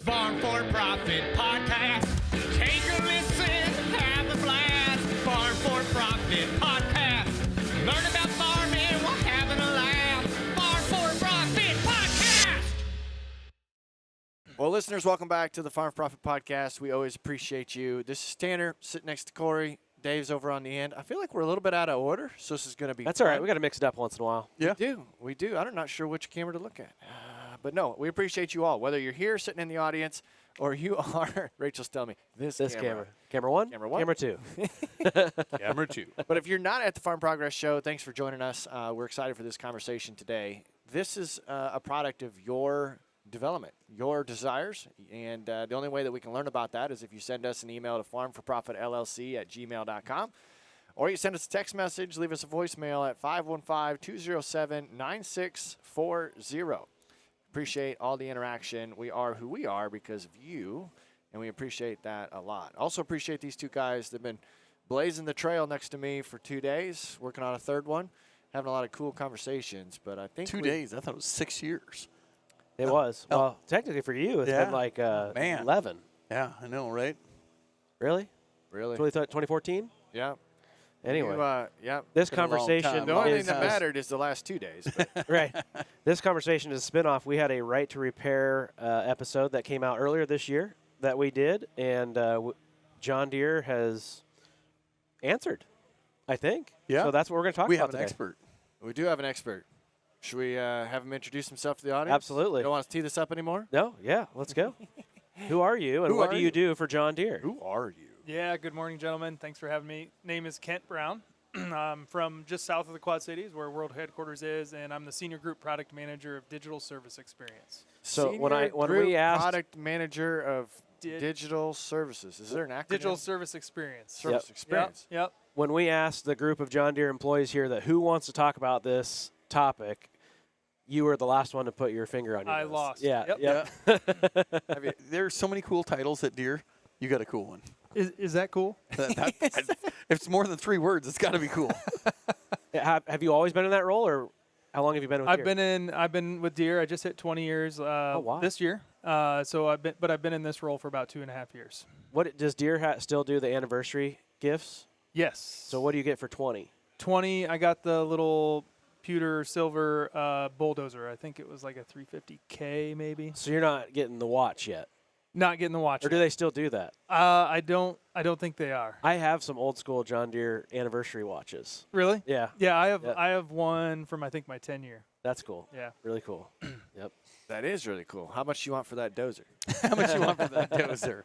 Farm4Profit podcast. Take a listen, have a blast. Farm4Profit podcast. Learn about farming while having a laugh. Farm4Profit podcast. Well, listeners, welcome back to the Farm4Profit podcast. We always appreciate you. This is Tanner sitting next to Corey. Dave's over on the end. I feel like we're a little bit out of order, so this is going to be That's fun. all right. We got to mix it up once in a while. Yeah. We do. I'm not sure which camera to look at. But no, we appreciate you all, whether you're here sitting in the audience or you are, Rachel's telling me, this camera. Camera one? Camera one. Camera two. Camera 2. But if you're not at the Farm Progress Show, thanks for joining us. We're excited for this conversation today. This is a product of your development, your desires, and the only way that we can learn about that is if you send us an email to farm4profitllc@gmail.com, or you send us a text message, leave us a voicemail at 515-207-9640. Appreciate all the interaction. We are who we are because of you, and we appreciate that a lot. Also appreciate these two guys that have been blazing the trail next to me for 2 days, working on a third one, having a lot of cool conversations. But I think 2 days. I thought it was 6 years. It was. Well, technically for you, it's been like 11. Yeah, I know, right? Really? Really? 2014? Yeah. Anyway, yeah. this been a long conversation time. The only thing is that mattered is the last 2 days. But right. This conversation is a spinoff. We had a Right to Repair episode that came out earlier this year that we did, and John Deere has answered, I think. Yeah. So that's what we're going to talk about We have an today. expert. we do have an expert. Should we have him introduce himself to the audience? Absolutely. You don't want to tee this up anymore? No? Yeah. Let's go. Who are you, and Who what are do you? you do for John Deere? Who are you? Yeah, good morning, gentlemen. Thanks for having me. Name is Kent Brown. I'm from just south of the Quad Cities, where world headquarters is, and I'm the Senior Group Product Manager of Digital Service Experience. So when Senior we Group asked product manager of digital services. Is there an acronym? Digital Service Experience. Service experience. Yep. when we asked the group of John Deere employees here that who wants to talk about this topic, you were the last one to put your finger on your I nose. lost. Yeah. Yep. Yeah. There's so many cool titles at Deere. You got a cool one. Is that cool? If it's more than 3 words, it's got to be cool. Have you always been in that role, or how long have you been with Deere? I've been with Deere. I just hit 20 years wow. this year. I've been in this role for about 2.5 years. What does Deere still do the anniversary gifts? Yes. So what do you get for 20? 20. I got the little pewter silver bulldozer. I think it was like a 350K maybe. So you're not getting the watch yet, Not getting the watch. or do they still do that? I don't think they are. I have some old school John Deere anniversary watches. Really? Yeah, Yeah, I have. Yeah. I have one from I think my 10 year. that's cool. Yeah. Really cool. Yep. That is really cool. How much do you want for that dozer? How much you want for that dozer?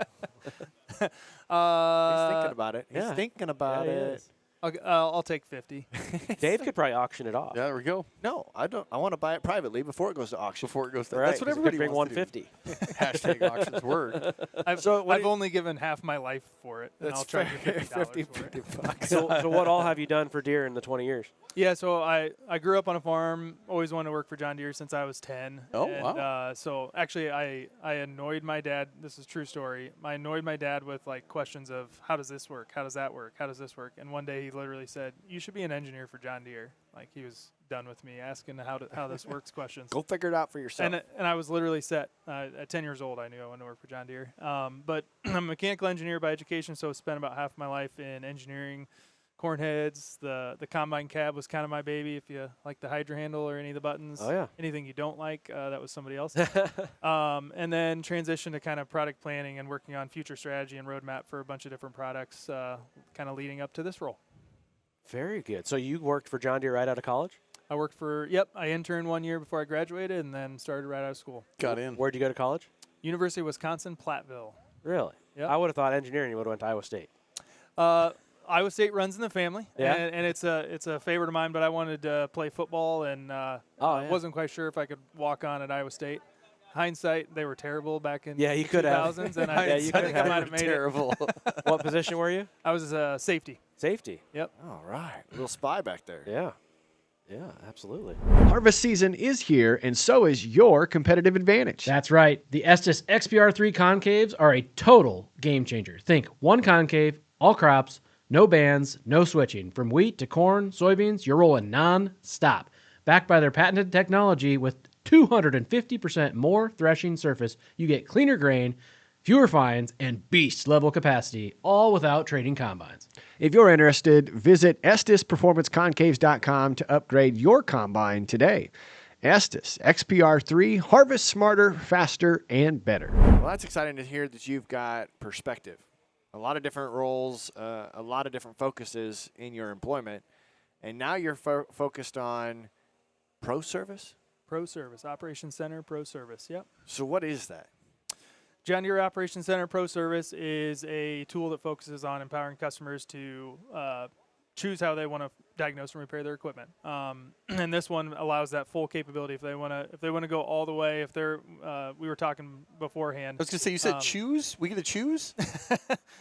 He's thinking about it. He's yeah. thinking about Yeah, he it. is. I'll take 50. Dave could probably auction it off. Yeah, there we go. No, I don't. I want to buy it privately before it goes to auction. Before it goes to Right, that's what 'cause you could everybody bring wants to do. 150. Hashtag auctions word. I've only given half my life for it, and That's I'll try fair. to get $50 for it. 50 bucks. So what all have you done for Deere in the 20 years? Yeah, so I grew up on a farm. Always wanted to work for John Deere since I was 10. Oh, and, wow. So actually, I annoyed my dad. This is a true story. I annoyed my dad with like questions of how does this work? How does that work? How does this work? And one day he literally said, "You should be an engineer for John Deere." Like he was done with me asking how this works questions. Go figure it out for yourself. And I was literally set. At 10 years old, I knew I wanted to work for John Deere. But I'm a mechanical engineer by education, so I spent about half my life in engineering. Corn heads, the combine cab was kind of my baby. If you like the hydro handle or any of the buttons, Oh, yeah. anything you don't like, that was somebody else. And then transition to kind of product planning and working on future strategy and roadmap for a bunch of different products, kind of leading up to this role. Very good. So you worked for John Deere right out of college? I worked for, I interned 1 year before I graduated and then started right out of school. Got in. Where'd you go to college? University of Wisconsin, Platteville. Really? Yep. I would have thought engineering. You would have went to Iowa State. Iowa State runs in the family, Yeah. and it's a favorite of mine. But I wanted to play football, and yeah. wasn't quite sure if I could walk on at Iowa State. Hindsight, they were terrible back in Yeah, you the could have. 2000s, and I you think could I have. might have made it. Terrible. What position were you? I was a safety. Safety. Yep. All right. A little spy back there. Yeah. Yeah, absolutely. Harvest season is here, and so is your competitive advantage. That's right. The Estes XPR3 concaves are a total game changer. Think one concave, all crops, no bands, no switching. From wheat to corn, soybeans, you're rolling non-stop. Backed by their patented technology with 250% more threshing surface. You get cleaner grain, fewer fines, and beast-level capacity, all without trading combines. If you're interested, visit EstisPerformanceConcaves.com to upgrade your combine today. Estis XPR3, harvest smarter, faster, and better. Well, that's exciting to hear that you've got perspective. A lot of different roles, a lot of different focuses in your employment. And now you're focused on pro service? Pro Service, Operations Center, Pro Service. Yep. So what is that? John Deere Operations Center Pro Service is a tool that focuses on empowering customers to choose how they want to diagnose and repair their equipment. And this one allows that full capability if they want to go all the way. If they're we were talking beforehand. I was going to say, you said choose? We get to choose?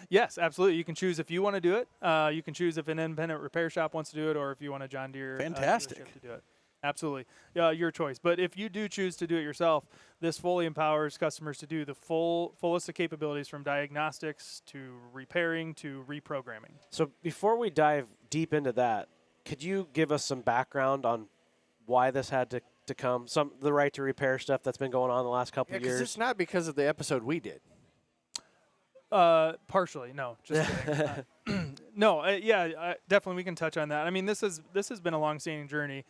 Yes, absolutely. You can choose if you want to do it. You can choose if an independent repair shop wants to do it, or if you want a John Deere Fantastic. dealership to do it. Absolutely. Your choice. But if you do choose to do it yourself, this fully empowers customers to do the fullest of capabilities, from diagnostics to repairing to reprogramming. So before we dive deep into that, could you give us some background on why this had to come? The right to repair stuff that's been going on the last couple of Because years? it's not because of the episode we did. Partially, no. Just kidding. No, definitely we can touch on that. I mean, this has been a long-standing journey.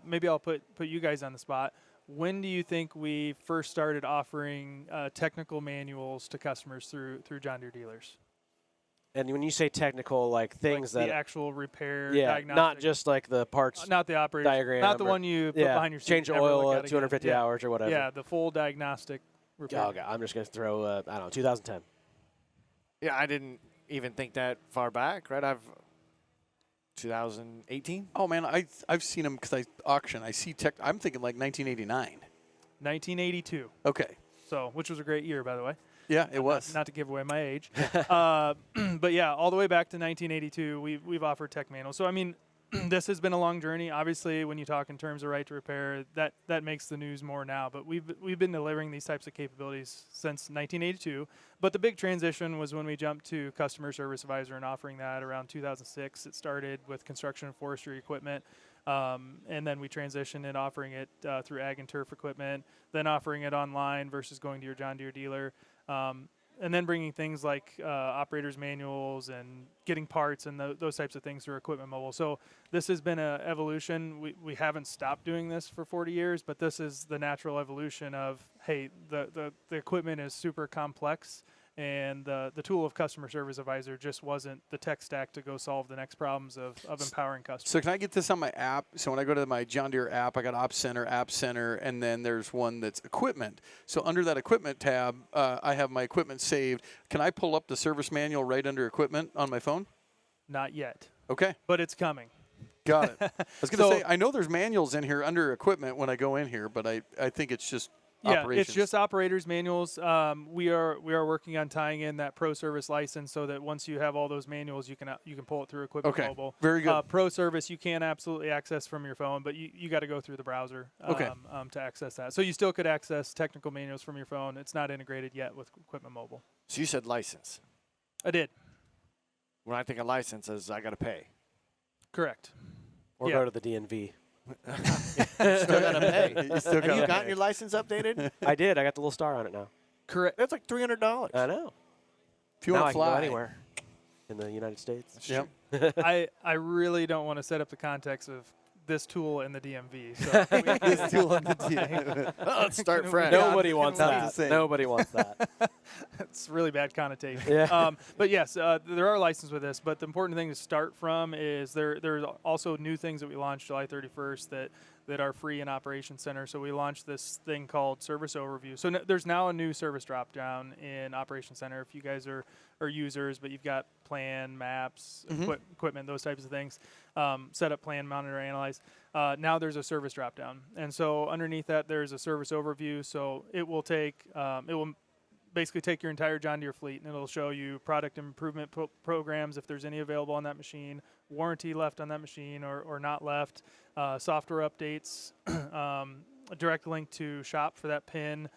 Maybe I'll put you guys on the spot. When do you think we first started offering technical manuals to customers through John Deere dealers? And when you say technical, like things like that the actual repair, diagnostic, not just like the parts, not the operator diagram, not the one you put behind your seat. Change the oil at 250 hours or whatever. Yeah, the full diagnostic repair. Oh, God, I'm just going to throw, I don't know, 2010. Yeah, I didn't even think that far back, right? 2018? Oh, man, I've seen them because I auction. I see tech. I'm thinking like 1989. 1982. Okay. So, which was a great year, by the way. Yeah, it was. Not to give away my age. But yeah, all the way back to 1982, we've offered tech manuals. So, I mean, this has been a long journey. Obviously, when you talk in terms of right to repair, that makes the news more now. But we've been delivering these types of capabilities since 1982. But the big transition was when we jumped to Customer Service Advisor and offering that around 2006. It started with construction and forestry equipment. And then we transitioned in offering it through ag and turf equipment, then offering it online versus going to your John Deere dealer. And then bringing things like operators manuals and getting parts and those types of things through Equipment Mobile. So this has been an evolution. We haven't stopped doing this for 40 years, but this is the natural evolution of, hey, the equipment is super complex, and the tool of Customer Service Advisor just wasn't the tech stack to go solve the next problems of empowering customers. So can I get this on my app? So when I go to my John Deere app, I got App Center, and then there's one that's equipment. So under that equipment tab, I have my equipment saved. Can I pull up the service manual right under equipment on my phone? Not yet. Okay. But it's coming. Got it. I was going to say, I know there's manuals in here under equipment when I go in here, but I think it's just operations. It's just operators manuals. We are working on tying in that Pro Service license so that once you have all those manuals, you can pull it through Equipment Mobile. Very good. Pro Service you can absolutely access from your phone, but you got to go through the browser to access that. So you still could access technical manuals from your phone. It's not integrated yet with Equipment Mobile. So you said license. I did. When I think of licenses, I got to pay. Correct. Or go to the DNV. Still got to pay. You still Have gotta you pay. gotten your license updated? I did. I got the little star on it now. Correct. That's like $300. I know. If you now want I to can go fly anywhere in the United States. Yep. I really don't want to set up the context of this tool in the DMV. So This tool on the DMV. Let's start fresh. Nobody wants Not the that. same. Nobody wants that. It's really bad connotation. Yeah. But yes, there are licenses with this. But the important thing to start from is there's also new things that we launched July 31st that are free in Operations Center. So we launched this thing called Service Overview. So there's now a new service drop down in Operations Center if you guys are users, but you've got plan, maps, equipment, those types of things. Set up, plan, monitor, analyze. Now there's a service drop down. And so underneath that, there's a service overview. So it will basically take your entire John Deere fleet, and it'll show you product improvement programs if there's any available on that machine, warranty left on that machine or not left, software updates, a direct link to shop for that pin,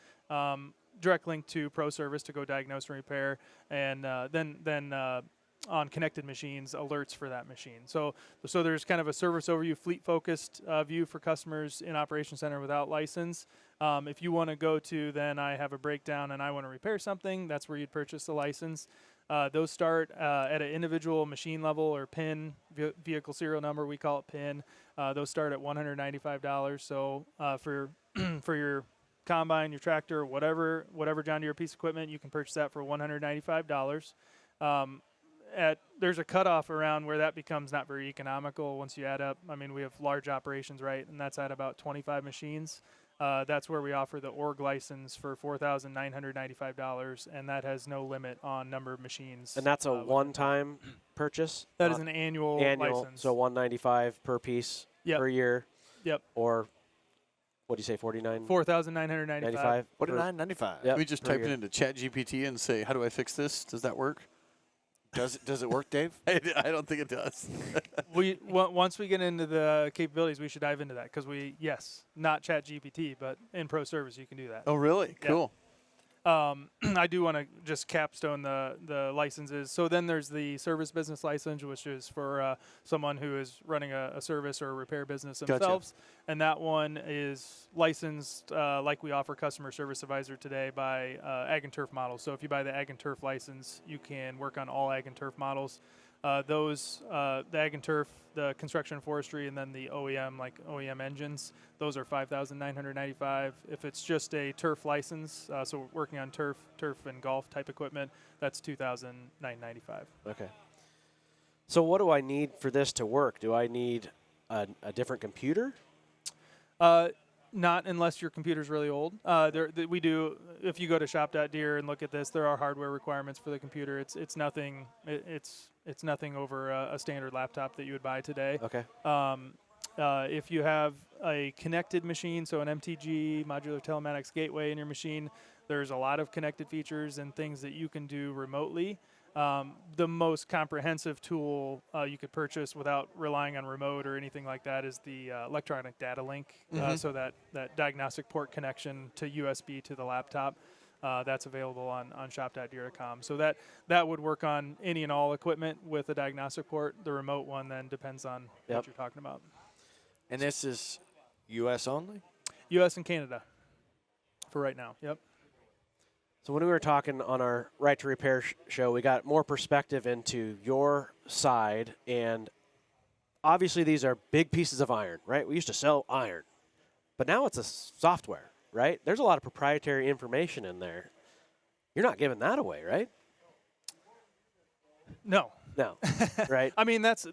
direct link to Pro Service to go diagnose and repair, and then connected machines alerts for that machine. So there's kind of a service overview, fleet-focused view for customers in Operation Center without license. If you want to go to, then I have a breakdown and I want to repair something, that's where you'd purchase the license. Those start at an individual machine level or PIN, vehicle serial number, we call it PIN. Those start at $195. So for for your combine, your tractor, whatever John Deere piece of equipment, you can purchase that for $195. There's a cutoff around where that becomes not very economical once you add up. I mean, we have large operations, right? And that's at about 25 machines. That's where we offer the org license for $4,995, and that has no limit on number of machines. And that's a one-time purchase? That is an annual license. So $195 per piece per year? Yep. Or what do you say, 49? $4,995. $49.95. Yep, we just type it into ChatGPT and say, how do I fix this? Does that work? Does it work, Dave? I don't think it does. Once we get into the capabilities, we should dive into that because not ChatGPT, but in Pro Service you can do that. Oh, really? Yeah. Cool. I do want to just capstone the licenses. So then there's the service business license, which is for someone who is running a service or a repair business themselves. Gotcha. And that one is licensed like we offer Customer Service Advisor today by Ag and Turf models. So if you buy the Ag and Turf license, you can work on all Ag and Turf models. The Ag and Turf, the construction and forestry, and then the OEM, like OEM engines, those are $5,995. If it's just a turf license, so working on turf and golf type equipment, that's $2,995. Okay. So what do I need for this to work? Do I need a different computer? Not unless your computer's really old. We do. If you go to shop.deere and look at this, there are hardware requirements for the computer. It's nothing. It's nothing over a standard laptop that you would buy today. Okay. If you have a connected machine, so an MTG, modular telematics gateway in your machine, there's a lot of connected features and things that you can do remotely. The most comprehensive tool you could purchase without relying on remote or anything like that is the electronic data link. So that diagnostic port connection to USB to the laptop, that's available on shop.deere.com. So that would work on any and all equipment with a diagnostic port. The remote one then depends on what you're talking about. And this is U.S. only? U.S. and Canada for right now. Yep. So when we were talking on our Right to Repair show, we got more perspective into your side, and obviously these are big pieces of iron, right? We used to sell iron, but now it's a software, right? There's a lot of proprietary information in there. You're not giving that away, right? No, right? I mean that's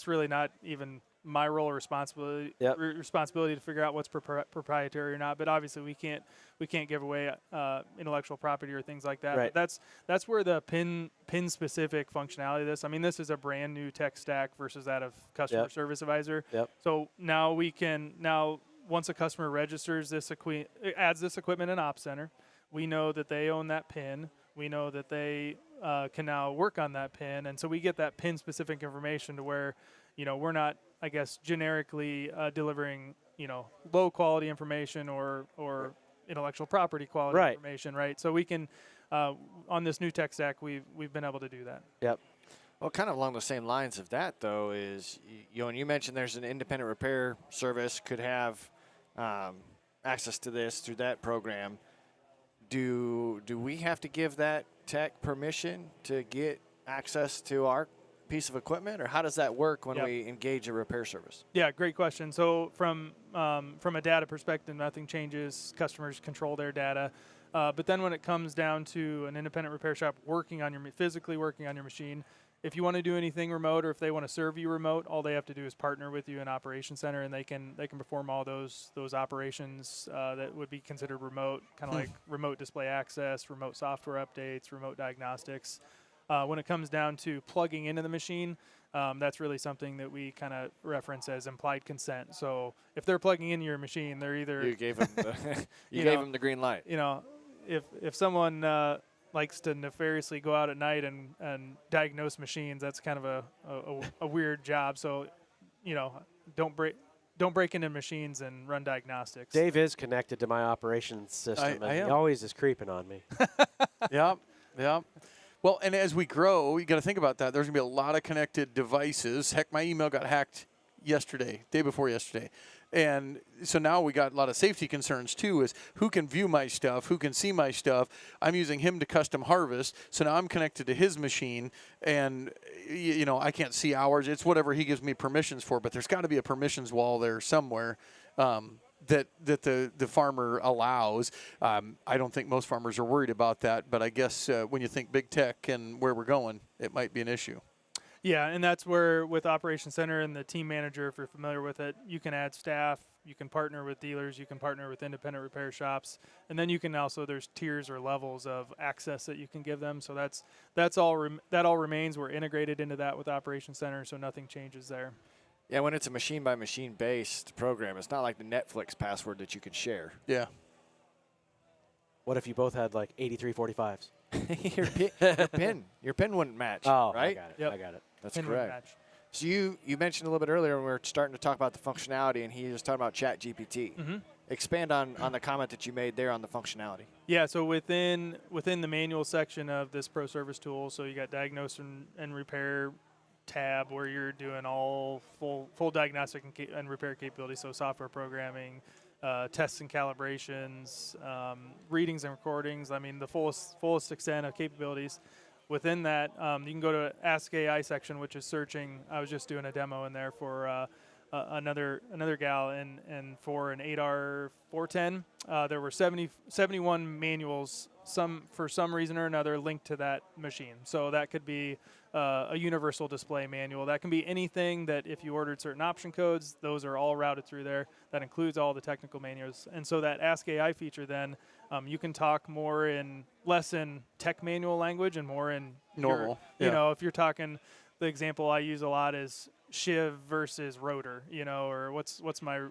really not even my role or responsibility to figure out what's proprietary or not. But obviously we can't give away intellectual property or things like that. Right. But that's where the pin specific functionality of this. I mean, this is a brand new tech stack versus that of Customer Service Advisor. Yep. So now once a customer registers adds this equipment in Op Center, we know that they own that pin. We know that they can now work on that pin, and so we get that pin specific information to where, we're not, I guess, generically delivering, low quality information or intellectual property quality information, right? So we can, on this new tech stack, we've been able to do that. Yep. Well, kind of along the same lines of that, though, is, and you mentioned there's an independent repair service could have access to this through that program. Do we have to give that tech permission to get access to our piece of equipment, or how does that work when we engage a repair service? Yeah, great question. So from a data perspective, nothing changes. Customers control their data. But then when it comes down to an independent repair shop physically working on your machine, if you want to do anything remote or if they want to serve you remote, all they have to do is partner with you in Operations Center, and they can perform all those operations that would be considered remote, kind of like remote display access, remote software updates, remote diagnostics. When it comes down to plugging into the machine, that's really something that we kind of reference as implied consent. So if they're plugging into your machine, they're either you gave them them the green light. If someone likes to nefariously go out at night and diagnose machines, that's kind of a weird job. So, don't break into machines and run diagnostics. Dave is connected to my operations system, and he always is creeping on me. Yep. Well, and as we grow, you got to think about that. There's going to be a lot of connected devices. Heck, my email got hacked yesterday, day before yesterday. And so now we got a lot of safety concerns too, is who can view my stuff, who can see my stuff. I'm using him to custom harvest. So now I'm connected to his machine and, you know, I can't see ours. It's whatever he gives me permissions for, but there's got to be a permissions wall there somewhere. That the farmer allows. I don't think most farmers are worried about that, but I guess when you think big tech and where we're going, it might be an issue. Yeah, and that's where with Operations Center and the team manager, if you're familiar with it, you can add staff, you can partner with dealers, you can partner with independent repair shops, and then you can also, there's tiers or levels of access that you can give them. So that all remains. We're integrated into that with Operations Center, so nothing changes there. Yeah, when it's a machine-by-machine based program, it's not like the Netflix password that you can share. Yeah. What if you both had like 8345s? Your pin wouldn't match, Oh, right? I got it. Yep. I got it. That's Pin wouldn't correct. match. So you mentioned a little bit earlier when we were starting to talk about the functionality, and he was talking about ChatGPT. Mm-hmm. Expand on the comment that you made there on the functionality. Yeah, so within the manual section of this Pro Service tool, so you got diagnose and repair tab where you're doing all full diagnostic and repair capabilities, so software programming, tests and calibrations, readings and recordings. I mean, the fullest extent of capabilities. Within that, you can go to Ask AI section, which is searching. I was just doing a demo in there for another gal, and for an 8R 410, there were 71 manuals, for some reason or another, linked to that machine. So that could be a universal display manual. That can be anything that if you ordered certain option codes, those are all routed through there. That includes all the technical manuals. And so that Ask AI feature then, you can talk less in tech manual language and more in Normal. You know, if you're talking, the example I use a lot is shiv versus rotor, or what's my,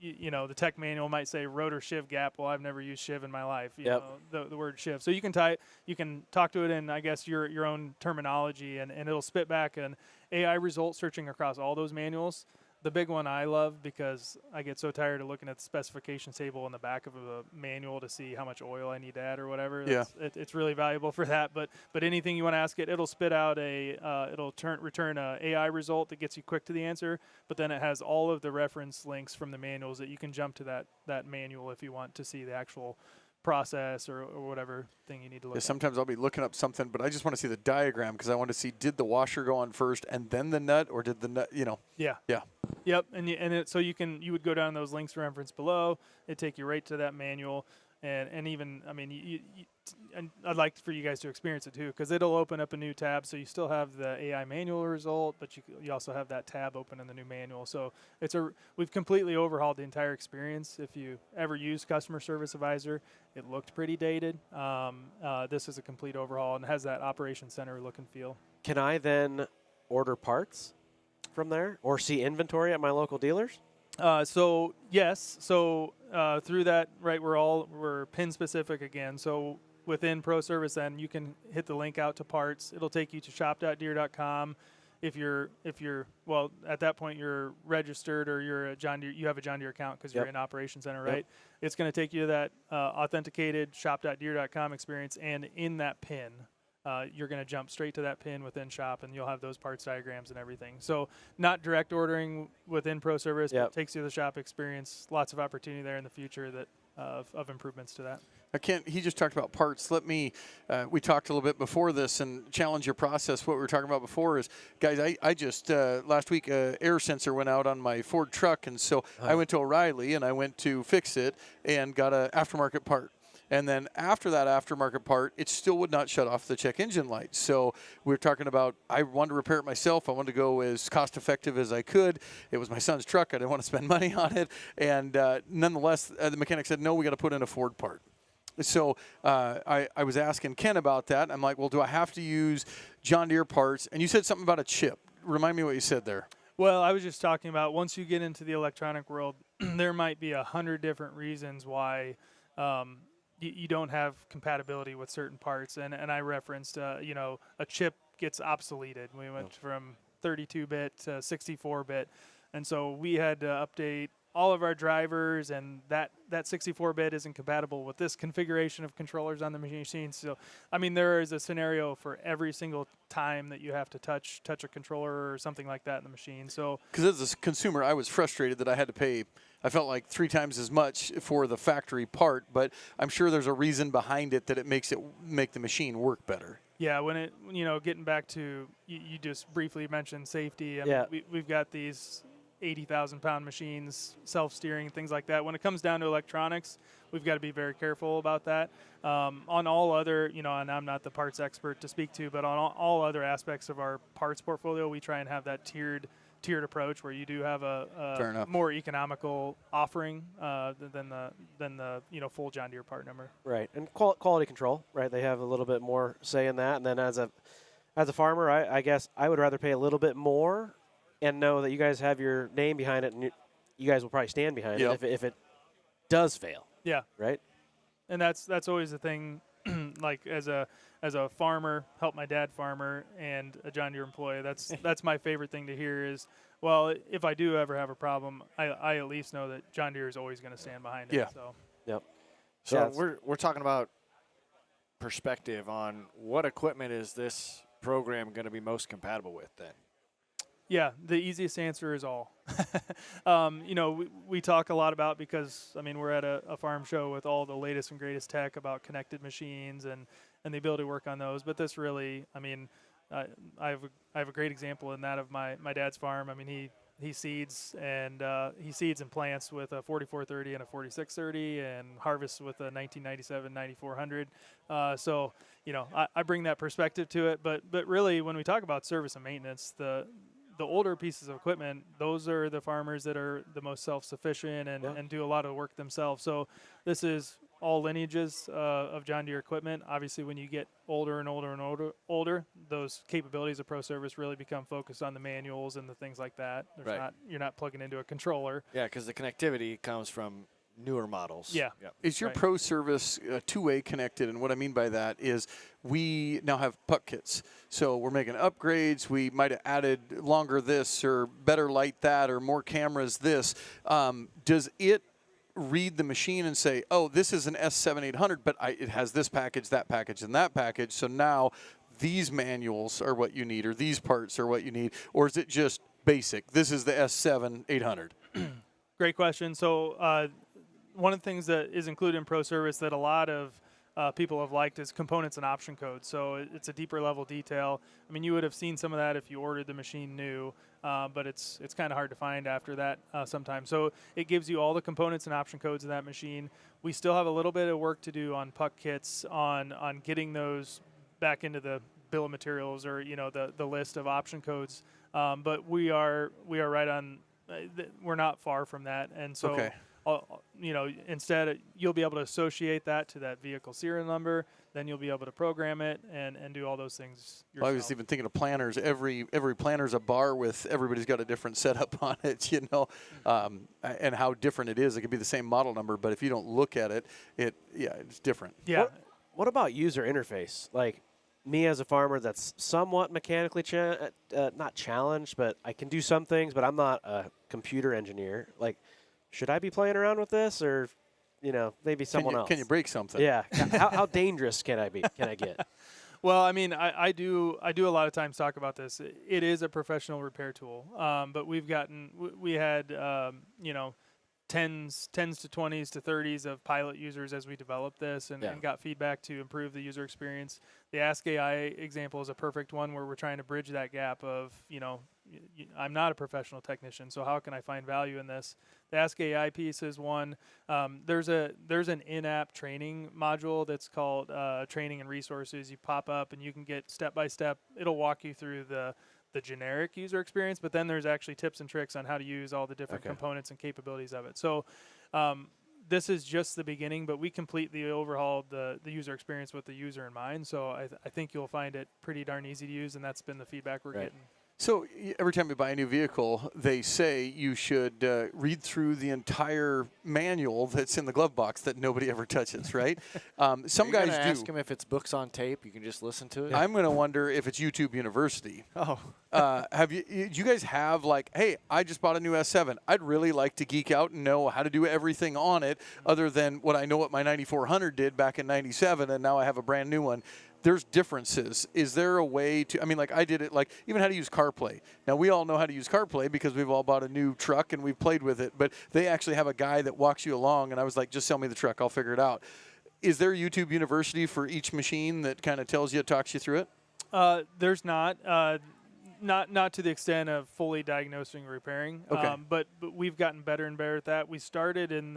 the tech manual might say rotor shiv gap. Well, I've never used shiv in my life, you know, the word shiv. So you can talk to it in, I guess, your own terminology, and it'll spit back an AI result searching across all those manuals. The big one I love, because I get so tired of looking at the specification table in the back of a manual to see how much oil I need to add or whatever. It's really valuable for that. But anything you want to ask it, it'll spit out return a AI result that gets you quick to the answer. But then it has all of the reference links from the manuals that you can jump to that manual if you want to see the actual process or whatever thing you need to look at. Sometimes I'll be looking up something, but I just want to see the diagram because I want to see, did the washer go on first and then the nut, or did the nut, Yeah. Yep, so you would go down those links reference below. It'd take you right to that manual, and even, I mean, and I'd like for you guys to experience it too, because it'll open up a new tab. So you still have the AI manual result, but you also have that tab open in the new manual. So we've completely overhauled the entire experience. If you ever use Customer Service Advisor, it looked pretty dated. This is a complete overhaul and has that Operations Center look and feel. Can I then order parts from there or see inventory at my local dealers? So yes, through that, right, we're pin specific again. So within Pro Service, then you can hit the link out to parts. It'll take you to shop.deere.com. If you're well, at that point you're registered or you're a John Deere, you have a John Deere account because you're in Operations Center, right? Yep. It's going to take you to that authenticated shop.deere.com experience, and in that pin, you're going to jump straight to that pin within shop, and you'll have those parts diagrams and everything. So not direct ordering within Pro Service, but it takes you to the shop experience. Lots of opportunity there in the future of improvements to that. Kent, he just talked about parts. Let me, we talked a little bit before this and challenge your process. What we were talking about before is, guys, I just, last week, air sensor went out on my Ford truck, and so I went to O'Reilly and I went to fix it and got an aftermarket part. And then after that aftermarket part, it still would not shut off the check engine light. So we were talking about, I wanted to repair it myself. I wanted to go as cost effective as I could. It was my son's truck. I didn't want to spend money on it. And nonetheless, the mechanic said, no, we got to put in a Ford part. So I was asking Ken about that. I'm like, well, do I have to use John Deere parts? And you said something about a chip. Remind me what you said there. Well, I was just talking about once you get into the electronic world, there might be 100 different reasons why you don't have compatibility with certain parts. And I referenced, a chip gets obsoleted. We went from 32-bit to 64-bit. And so we had to update all of our drivers, and that 64-bit isn't compatible with this configuration of controllers on the machine. So, I mean, there is a scenario for every single time that you have to touch a controller or something like that in the machine. So, because as a consumer, I was frustrated that I had to pay, I felt like 3 times as much for the factory part, but I'm sure there's a reason behind it that it make the machine work better. yeah, when it, getting back to, you just briefly mentioned safety. I Yeah. mean, we've got these 80,000-pound machines, self-steering, things like that. When it comes down to electronics, we've got to be very careful about that. On all other, and I'm not the parts expert to speak to, but on all other aspects of our parts portfolio, we try and have that tiered approach where you do have a more economical offering than the full John Deere part number. Right, and quality control, right? They have a little bit more say in that. And then as a farmer, I guess I would rather pay a little bit more and know that you guys have your name behind it, and you guys will probably stand behind it if it does fail. Yeah, right. And that's always the thing. Like as a farmer, help my dad farmer, and a John Deere employee. That's my favorite thing to hear is, well, if I do ever have a problem, I at least know that John Deere is always going to stand behind it. Yeah. So. Yep. So Yeah, we're talking about perspective on what equipment is this program going to be most compatible with then? Yeah, the easiest answer is all. We talk a lot about, because, I mean, we're at a farm show with all the latest and greatest tech about connected machines and the ability to work on those. But this really, I mean, I have a great example in that of my dad's farm. I mean, he seeds and plants with a 4430 and a 4630 and harvests with a 1997 9400. So, I bring that perspective to it. But really, when we talk about service and maintenance, the older pieces of equipment, those are the farmers that are the most self-sufficient and do a lot of work themselves. So this is all lineages of John Deere equipment. Obviously, when you get older and older and older, those capabilities of Pro Service really become focused on the manuals and the things like that. You're not plugging into a controller. Yeah, because the connectivity comes from newer models. Yeah. Yep. Is your Pro Service two-way connected? And what I mean by that is we now have puck kits. So we're making upgrades. We might have added longer this or better light that or more cameras this. Does it read the machine and say, oh, this is an S7800, but it has this package, that package, and that package. So now these manuals are what you need, or these parts are what you need, or is it just basic? This is the S7800. Great question. So one of the things that is included in Pro Service that a lot of people have liked is components and option codes. So it's a deeper level detail. I mean, you would have seen some of that if you ordered the machine new, but it's kind of hard to find after that sometimes. So it gives you all the components and option codes of that machine. We still have a little bit of work to do on puck kits, on getting those back into the bill of materials or the list of option codes. But we are right on. We're not far from that, and so. Okay. Instead you'll be able to associate that to that vehicle serial number. Then you'll be able to program it and do all those things yourself. Well, I was even thinking of planners. Every planner's a bar with everybody's got a different setup on it, and how different it is. It could be the same model number, but if you don't look at it, it's different. Yeah. What about user interface? Like me as a farmer that's somewhat mechanically not challenged, but I can do some things, but I'm not a computer engineer. Like, should I be playing around with this, or, maybe someone else? Can you break something? Yeah. How dangerous can I get? Well, I mean, I do a lot of times talk about this. It is a professional repair tool, but we had 10s to 20s to 30s of pilot users as we developed this and got feedback to improve the user experience. The Ask AI example is a perfect one where we're trying to bridge that gap of, I'm not a professional technician, so how can I find value in this? The Ask AI piece is one. There's an in-app training module that's called Training and Resources. You pop up and you can get step-by-step. It'll walk you through the generic user experience, but then there's actually tips and tricks on how to use all the different components and capabilities of it. So this is just the beginning, but we completely overhauled the user experience with the user in mind. So I think you'll find it pretty darn easy to use, and that's been the feedback we're getting. So every time you buy a new vehicle, they say you should read through the entire manual that's in the glove box that nobody ever touches, right? Some Are you guys gonna do. ask him if it's books on tape. You can just listen to it. I'm going to wonder if it's YouTube University. Oh, Do you guys have like, hey, I just bought a new S7. I'd really like to geek out and know how to do everything on it other than what I know what my 9400 did back in 97, and now I have a brand new one. There's differences. Is there a way to, I mean, like I did it, like even how to use CarPlay. Now, we all know how to use CarPlay because we've all bought a new truck and we've played with it, but they actually have a guy that walks you along, and I was like, just sell me the truck. I'll figure it out. Is there YouTube University for each machine that kind of tells you, talks you through it? There's not. Not to the extent of fully diagnosing and repairing. Okay. But we've gotten better and better at that. We started in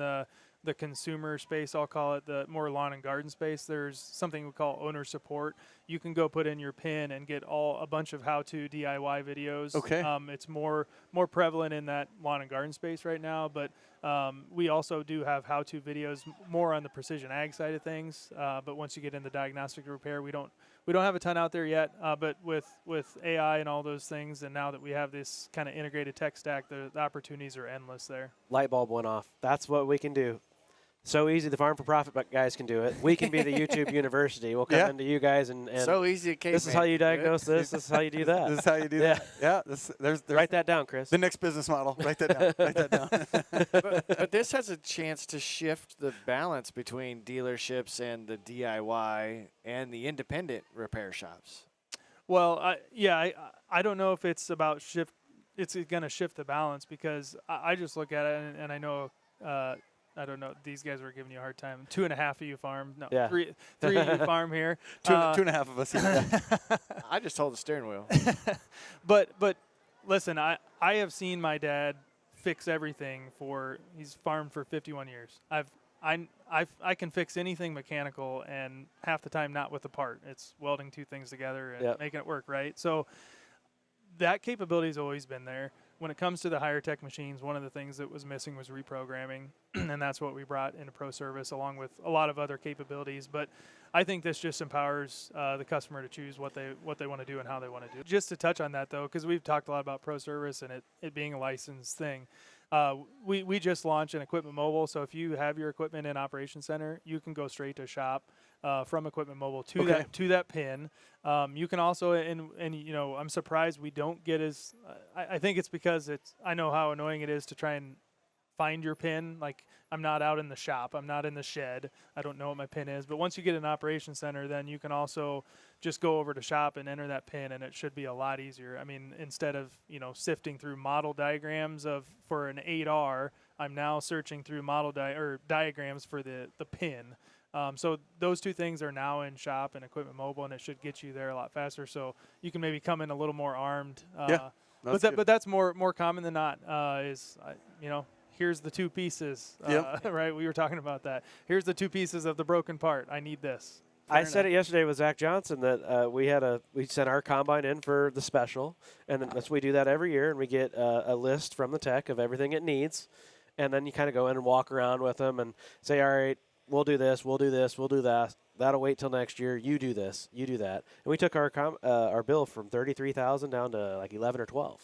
the consumer space, I'll call it, the more lawn and garden space. There's something we call owner support. You can go put in your PIN and get a bunch of how-to DIY videos. Okay. It's more prevalent in that lawn and garden space right now, but we also do have how-to videos more on the precision ag side of things. But once you get into diagnostic repair, we don't have a ton out there yet. But with AI and all those things, and now that we have this kind of integrated tech stack, the opportunities are endless there. Light bulb went off. That's what we can do. So easy. The Farm for Profit guys can do it. We can be the YouTube University. We'll come into you guys and so easy. this is how you diagose this. This is how you do that. This is how you do that. Yeah. There's Write that down, Chris. the next business model. Write that down. Write that down. But this has a chance to shift the balance between dealerships and the DIY and the independent repair shops. Well, I don't know if it's about shift. It's going to shift the balance because I just look at it and I know. I don't know. These guys were giving you a hard time. 2.5 of you farm. No, Yeah. three of you farm here. Two and a half of us. Yeah. I just hold the steering wheel. But listen, I have seen my dad fix everything he's farmed for 51 years. I can fix anything mechanical, and half the time not with a part. It's welding two things together and making it work, right? So that capability has always been there. When it comes to the higher tech machines, one of the things that was missing was reprogramming, and that's what we brought into Pro Service along with a lot of other capabilities. But I think this just empowers the customer to choose what they want to do and how they want to do it. Just to touch on that, though, because we've talked a lot about Pro Service and it being a licensed thing. We just launched an Equipment Mobile, so if you have your equipment in Operations Center, you can go straight to shop from Equipment Mobile to that PIN. You can also, and you know, I'm surprised we don't get as. I think it's because I know how annoying it is to try and find your PIN. Like, I'm not out in the shop, I'm not in the shed, I don't know what my PIN is. But once you get an Operations Center, then you can also just go over to shop and enter that PIN, and it should be a lot easier. I mean, instead of sifting through model diagrams for an 8R, I'm now searching through diagrams for the PIN. So those two things are now in shop and Equipment Mobile, and it should get you there a lot faster. So you can maybe come in a little more armed. But that's more common than not. Here's the two pieces. Right? We were talking about that. Here's the two pieces of the broken part. I need this. I said it yesterday with Zach Johnson that we sent our combine in for the special, and we do that every year, and we get a list from the tech of everything it needs, and then you kind of go in and walk around with them and say, all right, we'll do this, we'll do this, we'll do that. That'll wait till next year. You do this, you do that, and we took our bill from $33,000 down to like 11 or 12.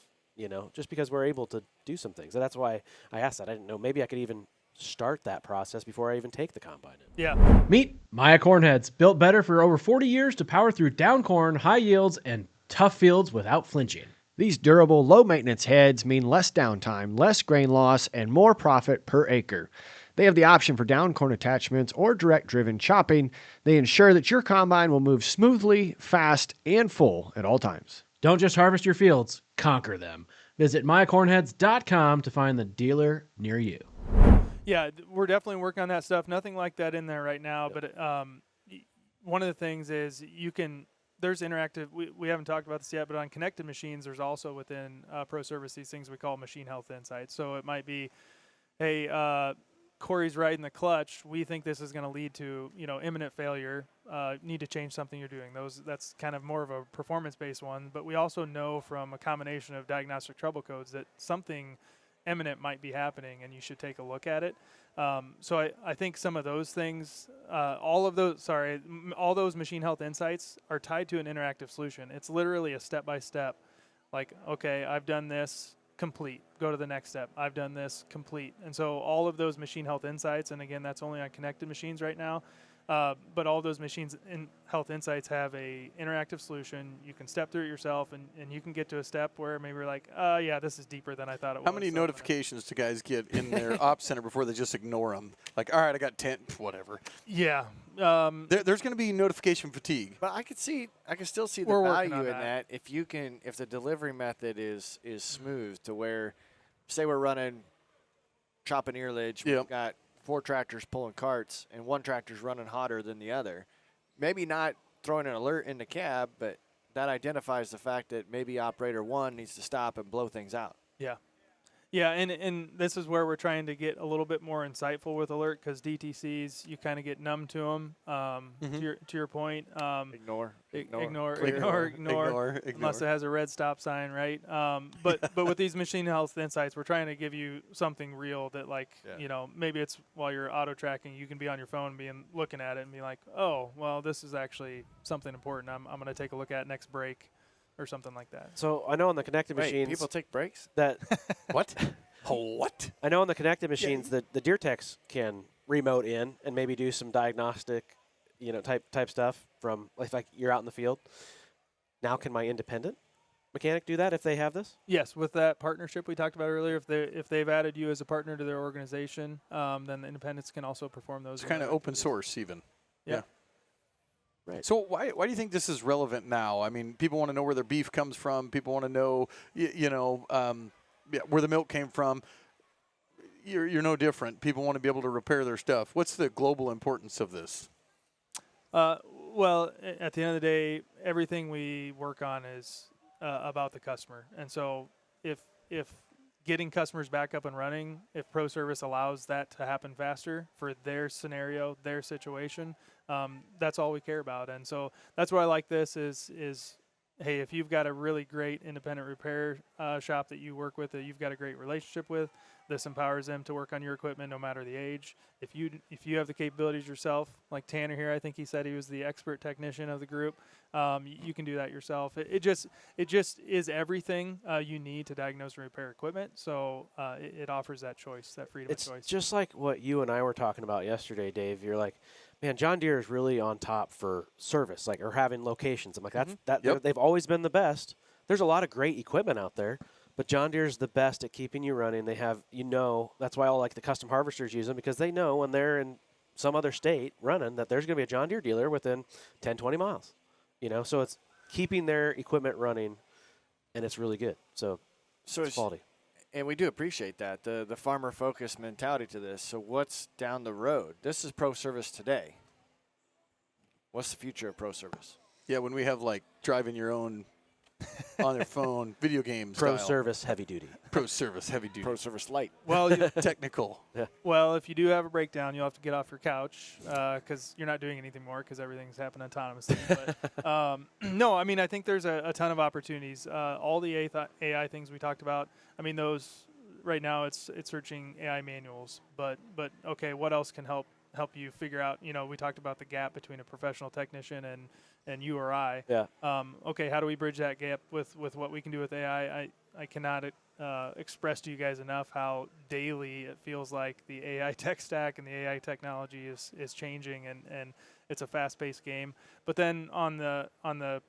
Just because we're able to do some things. And that's why I asked that. I didn't know. Maybe I could even start that process before I even take the combine in. Yeah. Meet Maya Cornheads, built better for over 40 years to power through down corn, high yields, and tough fields without flinching. These durable, low-maintenance heads mean less downtime, less grain loss, and more profit per acre. They have the option for down corn attachments or direct-driven chopping. They ensure that your combine will move smoothly, fast, and full at all times. Don't just harvest your fields, conquer them. Visit MayaCornheads.com to find the dealer near you. Yeah, we're definitely working on that stuff. Nothing like that in there right now, but one of the things is there's interactive, we haven't talked about this yet, but on connected machines, there's also within Pro Service these things we call machine health insights. So it might be, hey, Corey's riding the clutch. We think this is going to lead to imminent failure. Need to change something you're doing. That's kind of more of a performance-based one. But we also know from a combination of diagnostic trouble codes that something imminent might be happening, and you should take a look at it. So I think some of those things, all those machine health insights are tied to an interactive solution. It's literally a step-by-step Like, okay, I've done this, complete. Go to the next step. I've done this, complete. And so all of those machine health insights, and again, that's only on connected machines right now, but all of those machines in health insights have a interactive solution. You can step through it yourself, and you can get to a step where maybe you're like, yeah, this is deeper than I thought it was. How many notifications do guys get in their ops center before they just ignore them? Like, all right, I got 10, whatever. Yeah. There's going to be notification fatigue. But I can still see the We're working value on in that. that if the delivery method is smooth to where, say we're running chopping earlage, Yep. we've got 4 tractors pulling carts and one tractor's running hotter than the other. Maybe not throwing an alert in the cab, but that identifies the fact that maybe operator 1 needs to stop and blow things out. Yeah. Yeah, and this is where we're trying to get a little bit more insightful with alert, because DTCs, you kind of get numb to them. To your point, Ignore. ignore, unless it has a red stop sign, right? But with these machine health insights, we're trying to give you something real that, like, maybe it's while you're auto tracking, you can be on your phone, looking at it, and be like, oh, well, this is actually something important. I'm going to take a look at next break. Or something like that. So I know on the connected machines people take breaks? that What? What? I know on the connected machines that the Deere techs can remote in and maybe do some diagnostic, type stuff from like you're out in the field. Now can my independent mechanic do that if they have this? Yes, with that partnership we talked about earlier, if they've added you as a partner to their organization, then the independents can also perform those. It's kind of open source even. Yeah. Right. So why do you think this is relevant now? I mean, people want to know where their beef comes from. People want to know, where the milk came from. You're no different. People want to be able to repair their stuff. What's the global importance of this? Well, at the end of the day, everything we work on is about the customer. And so if getting customers back up and running, if Pro Service allows that to happen faster for their scenario, their situation, that's all we care about. And so that's why I like this is hey, if you've got a really great independent repair shop that you work with, that you've got a great relationship with, this empowers them to work on your equipment no matter the age. If you have the capabilities yourself, like Tanner here, I think he said he was the expert technician of the group, you can do that yourself. It just is everything you need to diagnose and repair equipment. So it offers that choice, that freedom of choice. It's just like what you and I were talking about yesterday, Dave. You're like, man, John Deere is really on top for service, like, or having locations. I'm like, they've always been the best. There's a lot of great equipment out there, but John Deere is the best at keeping you running. They have, that's why all like the custom harvesters use them, because they know when they're in some other state running that there's going to be a John Deere dealer within 10, 20 miles. So it's keeping their equipment running, and it's really good. So it's quality. And we do appreciate that, the farmer-focused mentality to this. So what's down the road? This is Pro Service today. What's the future of Pro Service? Yeah, when we have, like, driving your own on their phone, video games. Pro Service heavy duty. Pro Service heavy duty. Pro Service light. Well, technical. Yeah. Well, if you do have a breakdown, you'll have to get off your couch because you're not doing anything more because everything's happening autonomously. But no, I mean, I think there's a ton of opportunities. All the AI things we talked about, I mean, those right now it's searching AI manuals. But okay, what else can help you figure out? We talked about the gap between a professional technician and you or I. Yeah. Okay, how do we bridge that gap with what we can do with AI? I cannot express to you guys enough how daily it feels like the AI tech stack and the AI technology is changing, and it's a fast-paced game. But then on the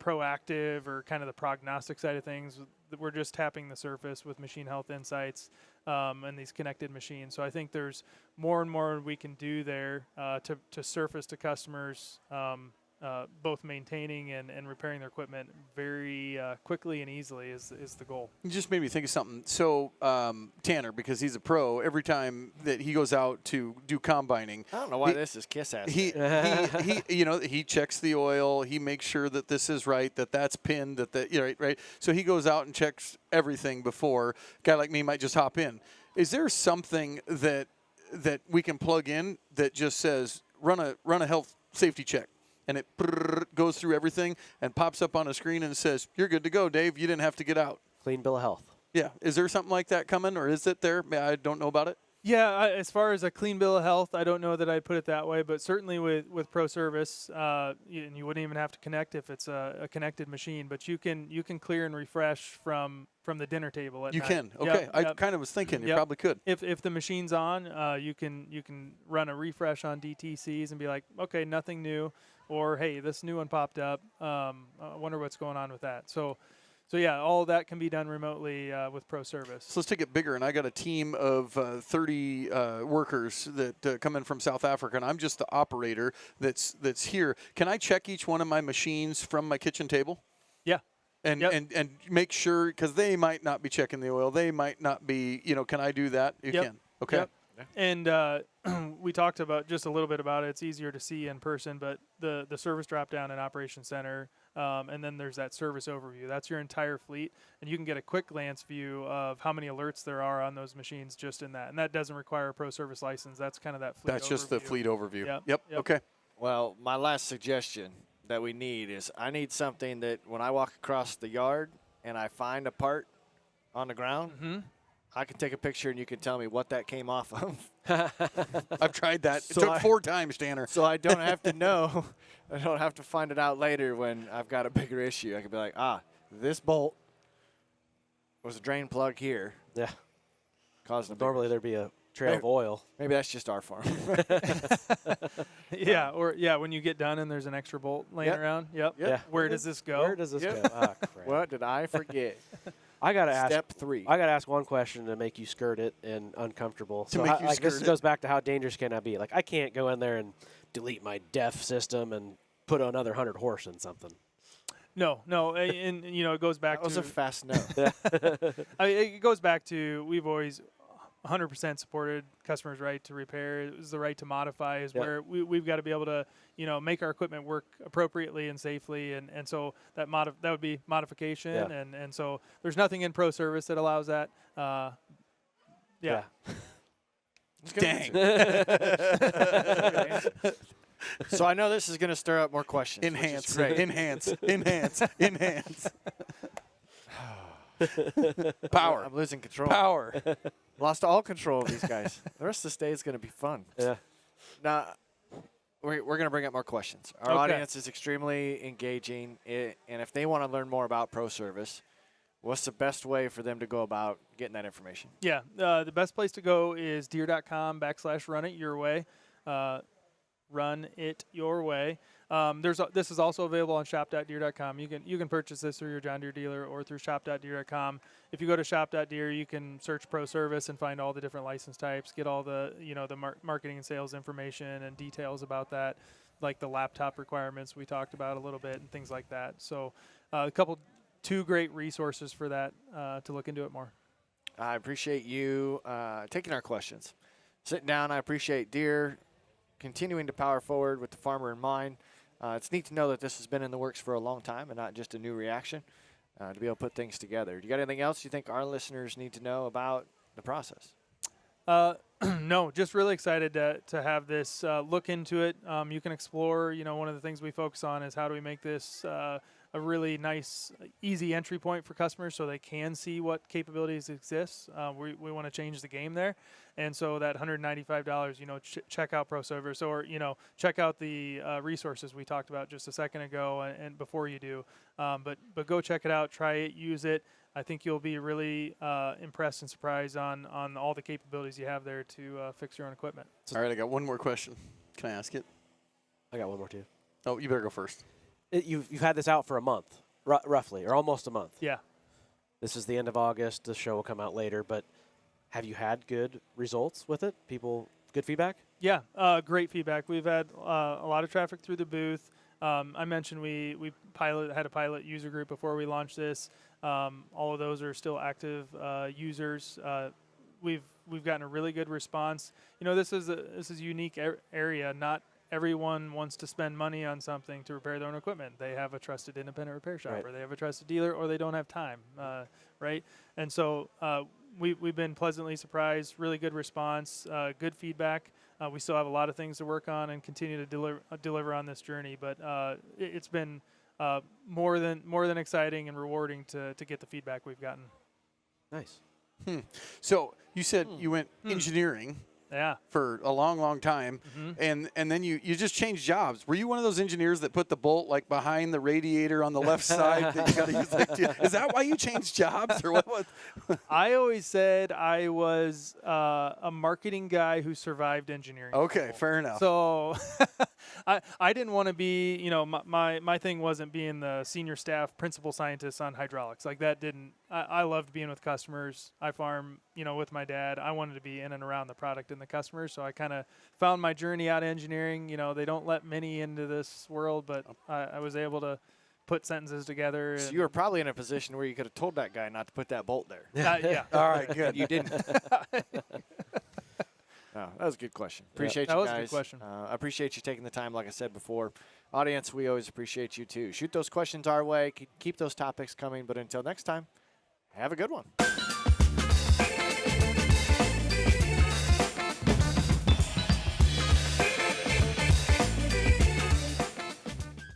proactive or kind of the prognostic side of things, we're just tapping the surface with machine health insights and these connected machines. So I think there's more and more we can do there to surface to customers both maintaining and repairing their equipment very quickly and easily is the goal. You just made me think of something. So Tanner, because he's a pro, every time that he goes out to do combining, I don't know why this is kiss ass. He checks the oil. He makes sure that this is right, that's pinned, right. So he goes out and checks everything before. A guy like me might just hop in. Is there something that we can plug in that just says run a health safety check? And it goes through everything and pops up on a screen and says, "You're good to go, Dave. You didn't have to get out." Clean bill of health. Yeah. Is there something like that coming, or is it there? I don't know about it. Yeah, as far as a clean bill of health, I don't know that I'd put it that way, but certainly with Pro Service, and you wouldn't even have to connect if it's a connected machine. But you can clear and refresh from the dinner table at You night. can. Yep, Okay. I yep. kind of was thinking you Yep. probably could. If the machine's on, you can run a refresh on DTCs and be like, okay, nothing new, or hey, this new one popped up. I wonder what's going on with that. So yeah, all of that can be done remotely with Pro Service. So let's take it bigger. And I got a team of 30 workers that come in from South Africa, and I'm just the operator that's here. Can I check each one of my machines from my kitchen table? Yeah. And Yep. and make sure, because they might not be checking the oil. They might not be, can I do that? You Yep. can. Okay. Yep. And we talked about just a little bit about it. It's easier to see in person, but the service drop down in Operations Center, and then there's that service overview. That's your entire fleet, and you can get a quick glance view of how many alerts there are on those machines just in that. And that doesn't require a Pro Service license. That's kind of that fleet That's just the overview. fleet overview. Yep. Yep. Yep. Okay. Well, my last suggestion that we need is I need something that when I walk across the yard and I find a part on the ground, I can take a picture and you can tell me what that came off of. I've tried that. So it took I- 4 times, Tanner. So I don't have to know. I don't have to find it out later when I've got a bigger issue. I can be like, this bolt was a drain plug here. Yeah. Causing a big Normally there'd be a trail of oil. Maybe that's just our farm. Yeah, or when you get done and there's an extra bolt laying Yep. around. Yep. Yep. Yeah. Where does this go? Where does this Yep. go? Ah, crap. What did I forget? I gotta ask. Step 3. I gotta ask one question to make you skirt it and uncomfortable. To so make you this skirt it? goes back to how dangerous can I be? Like I can't go in there and delete my def system and put another 100 horse in something. No, and it goes back That was to a fast no. it goes back to we've always 100% supported customers' right to repair. It was the right to modify is Yep. where we've got to be able to, make our equipment work appropriately and safely. And so that would be modification. Yeah. And so there's nothing in Pro Service that allows that. Yeah. Dang. So I know this is going to stir up more questions. which is Enhance. great. Enhance. Enhance. Enhance. Power. I'm losing control. Power. Lost all control of these guys. The rest of this day is going to be fun. Yeah. Now, we're going to bring up more questions. Our Okay. audience is extremely engaging, and if they want to learn more about Pro Service, what's the best way for them to go about getting that information? Yeah. The best place to go is deere.com/run it your way. Run it your way. This is also available on shop.deere.com. You can purchase this through your John Deere dealer or through shop.deere.com. If you go to shop.deere, you can search Pro Service and find all the different license types, get all the the marketing and sales information and details about that, like the laptop requirements we talked about a little bit and things like that. So two great resources for that to look into it more. I appreciate you taking our questions. Sitting down, I appreciate Deere continuing to power forward with the farmer in mind. It's neat to know that this has been in the works for a long time and not just a new reaction to be able to put things together. Do you got anything else you think our listeners need to know about the process? No, just really excited to have this look into it. You can explore, one of the things we focus on is how do we make this a really nice, easy entry point for customers so they can see what capabilities exist. We want to change the game there. And so that $195, check out Pro Service or, check out the resources we talked about just a second ago and before you do. But go check it out, try it, use it. I think you'll be really impressed and surprised on all the capabilities you have there to fix your own equipment. All right, I got one more question. Can I ask it? I got one more too. Oh, you better go first. You've had this out for a month, roughly, or almost a month. Yeah. This is the end of August. The show will come out later, but have you had good results with it? Good feedback? Yeah, great feedback. We've had a lot of traffic through the booth. I mentioned we had a pilot user group before we launched this. All of those are still active users. We've gotten a really good response. This is a unique area. Not everyone wants to spend money on something to repair their own equipment. They have a trusted independent repair shop, Right. or they have a trusted dealer, or they don't have time, right? And so we've been pleasantly surprised. Really good response, good feedback. We still have a lot of things to work on and continue to deliver on this journey. But it's been more than exciting and rewarding to get the feedback we've gotten. Nice. So you said you went engineering Yeah. for a long, long time, and then you just changed jobs. Were you one of those engineers that put the bolt like behind the radiator on the left side that you got to use? Is that why you changed jobs, or what? I always said I was a marketing guy who survived engineering. Okay, school. fair enough. So I didn't want to be, my thing wasn't being the senior staff principal scientist on hydraulics. Like that didn't, I loved being with customers. I farm, with my dad. I wanted to be in and around the product and the customers. So I kind of found my journey out of engineering. They don't let many into this world, but I was able to put sentences together. So you were probably in a position where you could have told that guy not to put that bolt there. Yeah. All right, good. You didn't. Oh, that was a good question. Appreciate that you was a guys. good question. I appreciate you taking the time, like I said before. Audience, we always appreciate you too. Shoot those questions our way. Keep those topics coming. But until next time, have a good one.